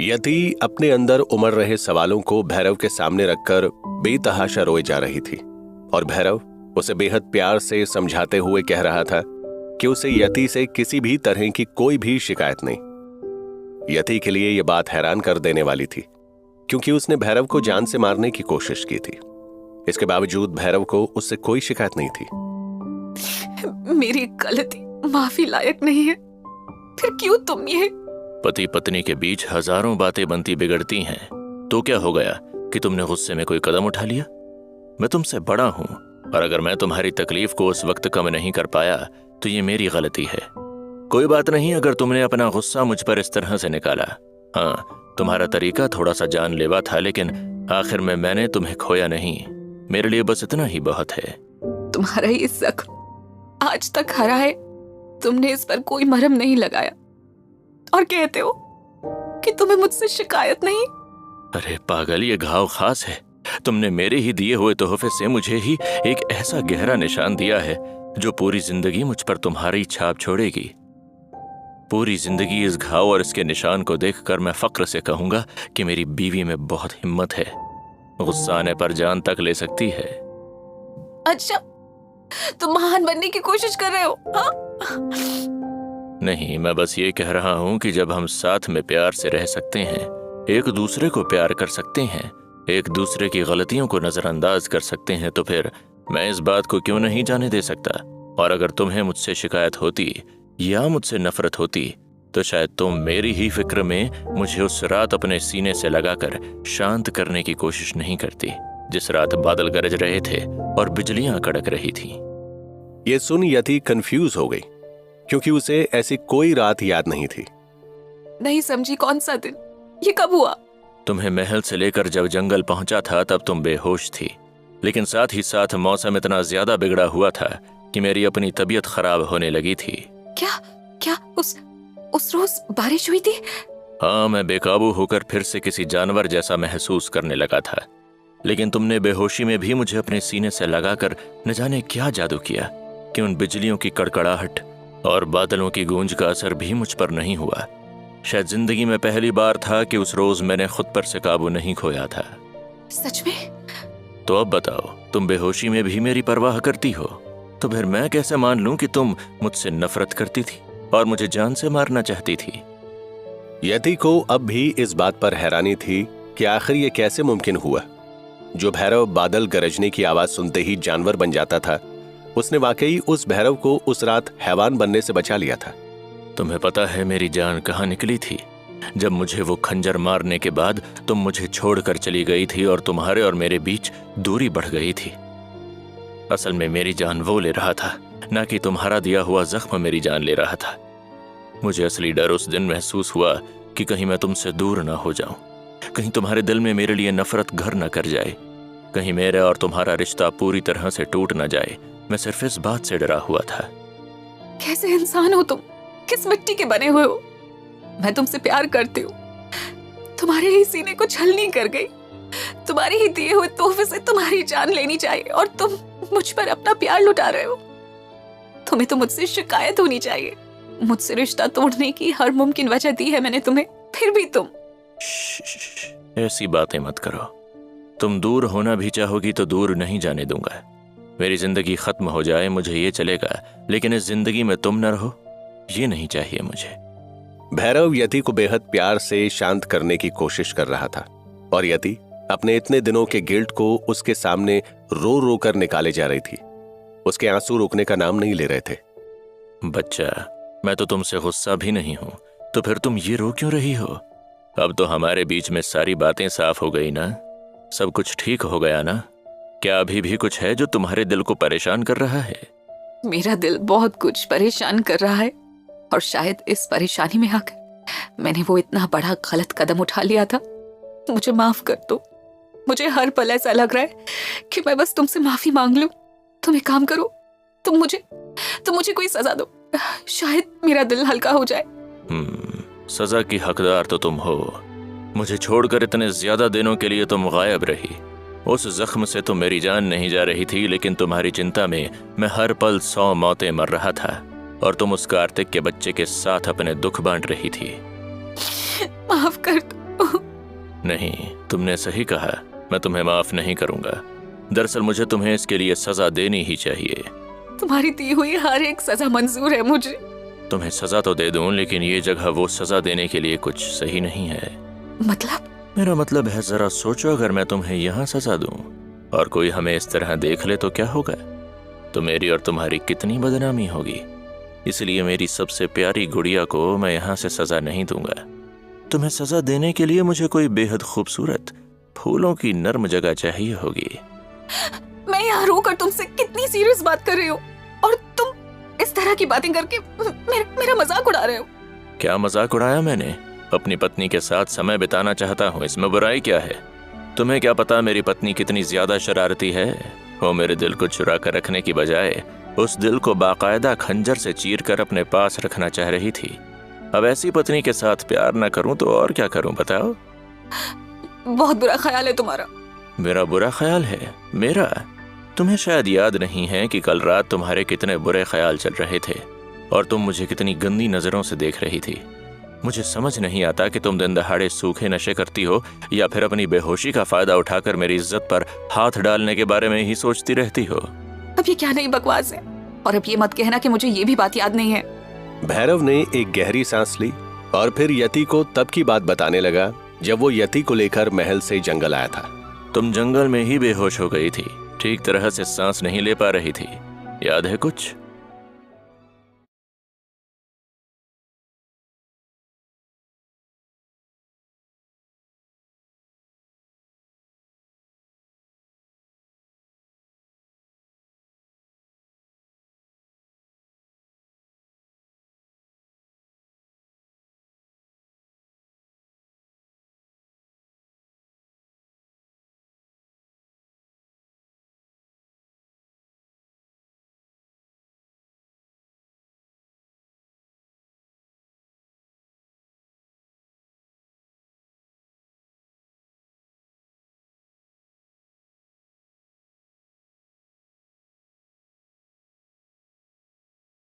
यति अपने अंदर उमड़ रहे सवालों को भैरव के सामने रखकर बेतहाशा रोए जा रही थी और भैरव उसे बेहद प्यार से समझाते हुए कह रहा था कि उसे यति से किसी भी तरह की कोई भी शिकायत नहीं। यति के लिए यह बात हैरान कर देने वाली थी क्योंकि उसने भैरव को जान से मारने की कोशिश की थी। इसके बावजूद भैरव को उससे कोई शिकायत नहीं थी। मेरी गलती माफी लायक नहीं है, फिर क्यों तुम ये? पति पत्नी के बीच हजारों बातें बनती बिगड़ती हैं, तो क्या हो गया कि तुमने गुस्से में कोई कदम उठा लिया? मैं तुमसे बड़ा हूं और अगर मैं तुम्हारी तकलीफ को उस वक्त कम नहीं कर पाया तो ये मेरी गलती है। कोई बात नहीं अगर तुमने अपना गुस्सा मुझ पर इस तरह से निकाला। हाँ, तुम्हारा तरीका थोड़ा सा जानलेवा था, लेकिन आखिर में मैंने तुम्हें खोया नहीं। मेरे लिए बस इतना ही बहुत है। तुम्हारा ये जख्म आज तक हरा है, तुमने इस पर कोई मरहम नहीं लगाया और कहते हो कि तुम्हें मुझसे शिकायत नहीं। अरे पागल, ये घाव खास है। तुमने मेरे ही दिए हुए तोहफे से मुझे ही एक ऐसा गहरा निशान दिया है जो पूरी जिंदगी मुझ पर तुम्हारी छाप छोड़ेगी। पूरी जिंदगी इस घाव और इसके निशान को देखकर मैं फक्र से कहूंगा कि मेरी बीवी में बहुत हिम्मत है, गुस्सा आने पर जान तक ले सकती है। अच्छा, तुम महान बनने की कोशिश कर रहे हो? हाँ? नहीं, मैं बस ये कह रहा हूं कि जब हम साथ में प्यार से रह सकते हैं, एक दूसरे को प्यार कर सकते हैं, एक दूसरे की गलतियों को नजरअंदाज कर सकते हैं, तो फिर मैं इस बात को क्यों नहीं जाने दे सकता। और अगर तुम्हें मुझसे शिकायत होती या मुझसे नफरत होती तो शायद तुम मेरी ही फिक्र में मुझे उस रात अपने सीने से लगाकर शांत करने की कोशिश नहीं करती, जिस रात बादल गरज रहे थे और बिजलियां कड़क रही थी। यह सुन यति कंफ्यूज हो गई क्योंकि उसे ऐसी कोई रात याद नहीं थी। नहीं समझी, कौन सा दिन? ये कब हुआ? तुम्हें महल से लेकर जब जंगल पहुंचा था तब तुम बेहोश थी, लेकिन साथ ही साथ मौसम इतना ज्यादा बिगड़ा हुआ था कि मेरी अपनी तबीयत खराब होने लगी थी। क्या क्या उस रोज बारिश हुई थी? हाँ, मैं बेकाबू होकर फिर से किसी जानवर जैसा महसूस करने लगा था, लेकिन तुमने बेहोशी में भी मुझे अपने सीने से लगाकर न जाने क्या जादू किया कि उन बिजलियों की कड़कड़ाहट और बादलों की गूंज का असर भी मुझ पर नहीं हुआ। शायद जिंदगी में पहली बार था कि उस रोज मैंने खुद पर से काबू नहीं खोया था। सच में? तो अब बताओ, तुम बेहोशी में भी मेरी परवाह करती हो, तो फिर मैं कैसे मान लूं कि तुम मुझसे नफरत करती थी और मुझे जान से मारना चाहती थी? यति को अब भी इस बात पर हैरानी थी कि आखिर ये कैसे मुमकिन हुआ। जो भैरव बादल गरजने की आवाज सुनते ही जानवर बन जाता था, उसने वाकई उस भैरव को उस रात हैवान बनने से बचा लिया था। तुम्हें पता है मेरी जान कहाँ निकली थी? जब मुझे वो खंजर मारने के बाद तुम मुझे छोड़कर चली गई थी और तुम्हारे और मेरे बीच दूरी बढ़ गई थी। असल में मेरी जान वो ले रहा था, ना कि तुम्हारा दिया हुआ जख्म मेरी जान ले रहा था। मुझे असली डर उस दिन महसूस हुआ कि कहीं मैं तुमसे दूर ना हो जाऊं, कहीं तुम्हारे दिल में मेरे लिए नफरत घर न कर जाए, कहीं मेरा और तुम्हारा रिश्ता पूरी तरह से टूट न जाए। मैं सिर्फ इस बात से डरा हुआ था। कैसे इंसान हो तुम? किस मिट्टी के बने हुए हो? मैं तुमसे प्यार करती हूँ, तुम्हारे ही सीने को छलनी कर गई, तुम्हारे ही दिए हुए तोहफे से तुम्हारी जान लेनी चाहिए और तुम मुझ पर अपना प्यार लुटा रहे हो। तुम्हें तो मुझसे शिकायत होनी चाहिए। मुझसे रिश्ता तोड़ने की हर मुमकिन वजह दी है मैंने तुम्हें, फिर भी तुम। ऐसी बातें मत करो। तुम दूर होना भी चाहोगी तो दूर नहीं जाने दूंगा। मेरी जिंदगी खत्म हो जाए मुझे ये चलेगा, लेकिन इस जिंदगी में तुम न रहो, ये नहीं चाहिए मुझे। भैरव यति को बेहद प्यार से शांत करने की कोशिश कर रहा था और यति अपने इतने दिनों के गिल्ट को उसके सामने रो रो कर निकाले जा रही थी। उसके आंसू रुकने का नाम नहीं ले रहे थे। बच्चा, मैं तो तुमसे गुस्सा भी नहीं हूं, तो फिर तुम ये रो क्यों रही हो? अब तो हमारे बीच में सारी बातें साफ हो गई ना, सब कुछ ठीक हो गया ना? क्या अभी भी कुछ है जो तुम्हारे दिल को परेशान कर रहा है? मेरा दिल बहुत कुछ परेशान कर रहा है और शायद इस परेशानी में आकर मैंने वो इतना बड़ा गलत कदम उठा लिया था। मुझे माफ कर दो। मुझे हर पल ऐसा लग रहा है कि मैं बस तुमसे माफी मांग लूं। तुम एक काम करो, तुम मुझे कोई सजा दो, शायद मेरा दिल हल्का हो जाए। सजा की हकदार तो तुम हो। मुझे छोड़कर इतने ज्यादा दिनों के लिए तुम गायब रही। उस जख्म से तो मेरी जान नहीं जा रही थी, लेकिन तुम्हारी चिंता में मैं हर पल 100 मौतें मर रहा था और तुम उस कार्तिक के बच्चे के साथ अपने दुख बांट रही थी। माफ कर दो, नहीं, तुमने सही कहा, मैं तुम्हें माफ नहीं करूंगा। दरअसल मुझे तुम्हें इसके लिए सजा देनी ही चाहिए। तुम्हारी दी हुई हर एक सजा मंजूर है मुझे। तुम्हें सजा तो दे दूं, लेकिन ये जगह वो सजा देने के लिए कुछ सही नहीं है। मतलब? मेरा मतलब है, जरा सोचो, अगर मैं तुम्हें यहाँ सजा दूं और कोई हमें इस तरह देख ले तो क्या होगा? तो मेरी और तुम्हारी कितनी बदनामी होगी। इसलिए मेरी सबसे प्यारी गुड़िया को मैं यहाँ से सजा नहीं दूंगा। तुम्हें सजा देने के लिए मुझे कोई बेहद खूबसूरत फूलों की नर्म जगह चाहिए होगी। मैं यहाँ रोकर तुमसे कितनी सीरियस बात कर रही हूँ और तुम इस तरह की बातें करके मेरा मजाक उड़ा रहे हो। क्या मजाक उड़ाया मैंने? अपनी पत्नी के साथ समय बिताना चाहता हूँ, इसमें बुराई क्या है? तुम्हें क्या पता मेरी पत्नी कितनी ज्यादा शरारती है। वो मेरे दिल को चुरा कर रखने की बजाय उस दिल को बाकायदा खंजर से चीर कर अपने पास रखना चाह रही थी। अब ऐसी पत्नी के साथ प्यार ना करूं तो और क्या करूं, बताओ? बहुत बुरा ख्याल है तुम्हारा। मेरा बुरा ख्याल है? मेरा? तुम्हें शायद याद नहीं है कि कल रात तुम्हारे कितने बुरे ख्याल चल रहे थे और तुम मुझे कितनी गंदी नजरों से देख रही थी। मुझे समझ नहीं आता कि तुम दिन दहाड़े सूखे नशे करती हो या फिर अपनी बेहोशी का फायदा उठाकर मेरी इज्जत पर हाथ डालने के बारे में ही सोचती रहती हो। अब ये क्या नई बकवास है? और अब ये मत कहना कि मुझे ये भी बात याद नहीं है। भैरव ने एक गहरी सांस ली और फिर यति को तब की बात बताने लगा जब वो यति को लेकर महल से जंगल आया था। तुम जंगल में ही बेहोश हो गई थी, ठीक तरह से सांस नहीं ले पा रही थी, याद है कुछ?